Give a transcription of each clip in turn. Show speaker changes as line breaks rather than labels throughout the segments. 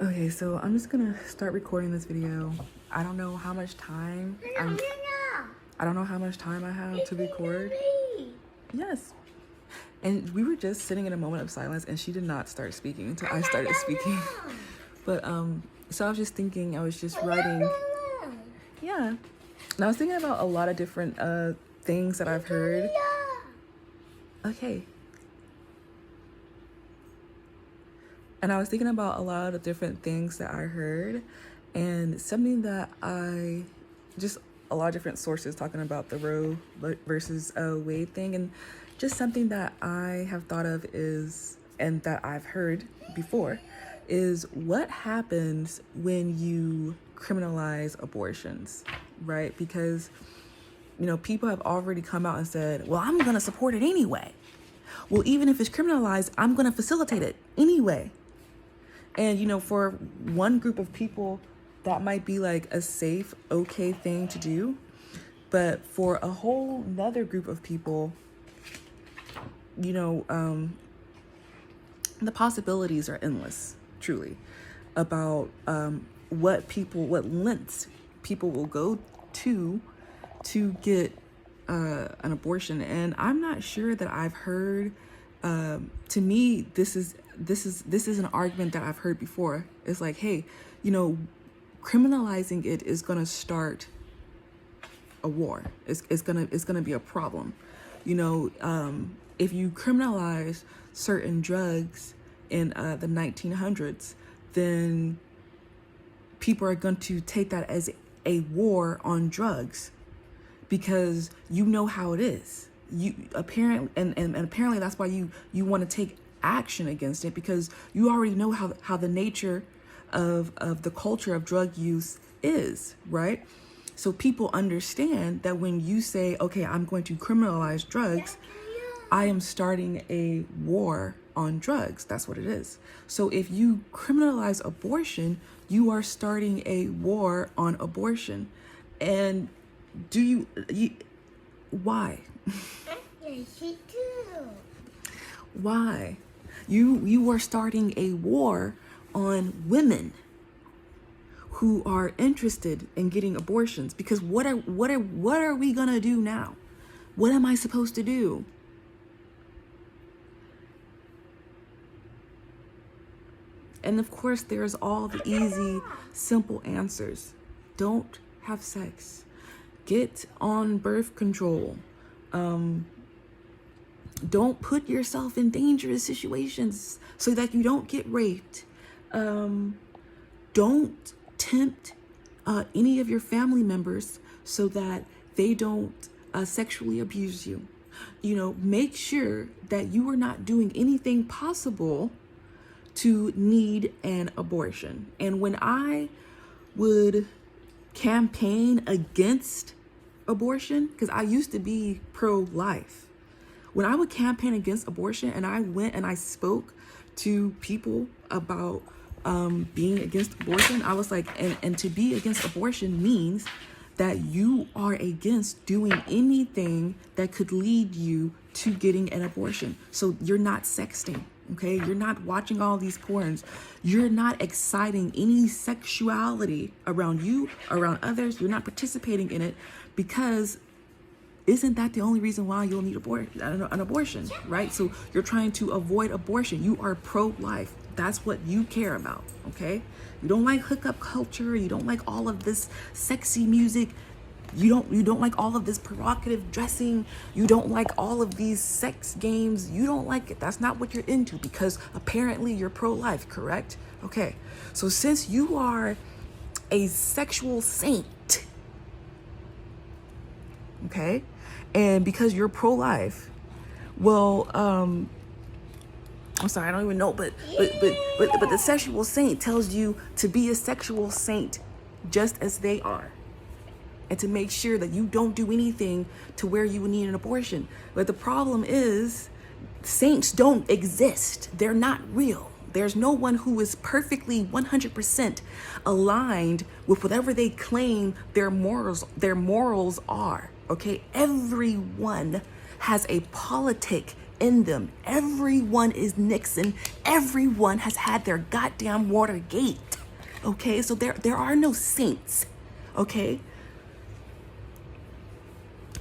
Okay, so I'm just gonna start recording this video. I don't know how much time I don't know how much time I have to record. Yes. And we were just sitting in a moment of silence and she did not start speaking until I started speaking. But so I was just thinking, I was just writing. Yeah. And I was thinking about a lot of different things that I've heard. Okay. And I was thinking about a lot of different things that I heard, and something that a lot of different sources talking about the Roe versus Wade thing, and just something that I have thought of is, and that I've heard before, is what happens when you criminalize abortions, right? Because, you know, people have already come out and said, well, I'm going to support it anyway. Well, even if it's criminalized, I'm going to facilitate it anyway. And, you know, for one group of people, that might be like a safe, okay thing to do. But for a whole nother group of people, you know, the possibilities are endless, truly, about what lengths people will go to get an abortion. And I'm not sure that I've heard, to me, this is an argument that I've heard before. It's like, hey, you know, criminalizing it is going to start a war. It's going to be a problem. You know, if you criminalize certain drugs in the 1900s, then people are going to take that as a war on drugs, because you know how it is. You apparently, and apparently that's why you want to take action against it, because you already know how the nature of the culture of drug use is, right? So people understand that when you say, okay, I'm going to criminalize drugs, I am starting a war on drugs. That's what it is. So if you criminalize abortion, you are starting a war on abortion. And why?
Yes, you do.
Why? You are starting a war on women who are interested in getting abortions, because what are we gonna do now? What am I supposed to do? And of course, there's all the easy, simple answers. Don't have sex. Get on birth control. Don't put yourself in dangerous situations so that you don't get raped. Don't tempt any of your family members so that they don't sexually abuse you. You know, make sure that you are not doing anything possible to need an abortion. And when I would campaign against abortion, because I used to be pro-life, when I would campaign against abortion and I went and I spoke to people about being against abortion, I was like, and to be against abortion means that you are against doing anything that could lead you to getting an abortion. So you're not sexting, okay? You're not watching all these porns. You're not exciting any sexuality around you, around others. You're not participating in it, because isn't that the only reason why you'll need an abortion, right? So you're trying to avoid abortion. You are pro-life. That's what you care about, okay? You don't like hookup culture. You don't like all of this sexy music. You don't like all of this provocative dressing. You don't like all of these sex games. You don't like it. That's not what you're into, because apparently you're pro-life, correct? Okay, so since you are a sexual saint, okay, and because you're pro-life, well, I'm sorry, I don't even know, but the sexual saint tells you to be a sexual saint just as they are, and to make sure that you don't do anything to where you would need an abortion. But the problem is, saints don't exist. They're not real. There's no one who is perfectly 100% aligned with whatever they claim their morals are. Okay, everyone has a politic in them. Everyone is Nixon. Everyone has had their goddamn Watergate. okay? So there are no saints, okay?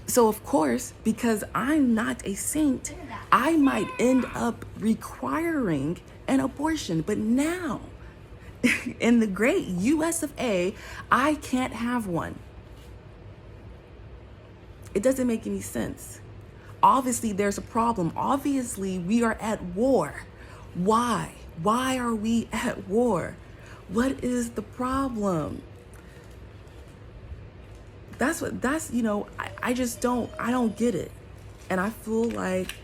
So of course, because I'm not a saint, I might end up requiring an abortion. But now, in the great US of A, I can't have one. It doesn't make any sense. Obviously, there's a problem. Obviously, we are at war. Why? Why are we at war? What is the problem? I just don't get it. And I feel like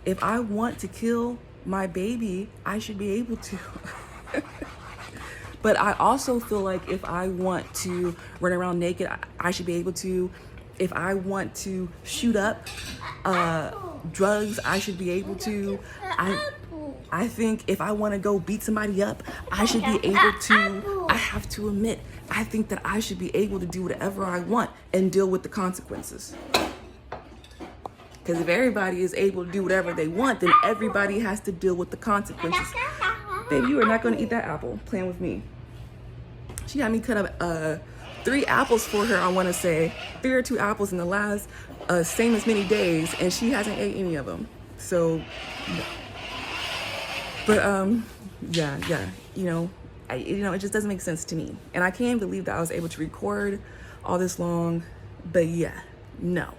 if I want to kill my baby, I should be able to. But I also feel like if I want to run around naked, I should be able to. If I want to shoot up drugs, I should be able to. I think if I want to go beat somebody up, I should be able to. I have to admit, I think that I should be able to do whatever I want and deal with the consequences. Because if everybody is able to do whatever they want, then everybody has to deal with the consequences. Baby, you are not going to eat that apple playing with me. She had me cut up 3 apples for her, I want to say. 3 or 2 apples in the last same as many days, and she hasn't ate any of them. So, no. But, yeah, it just doesn't make sense to me. And I can't believe that I was able to record all this long, but yeah, no.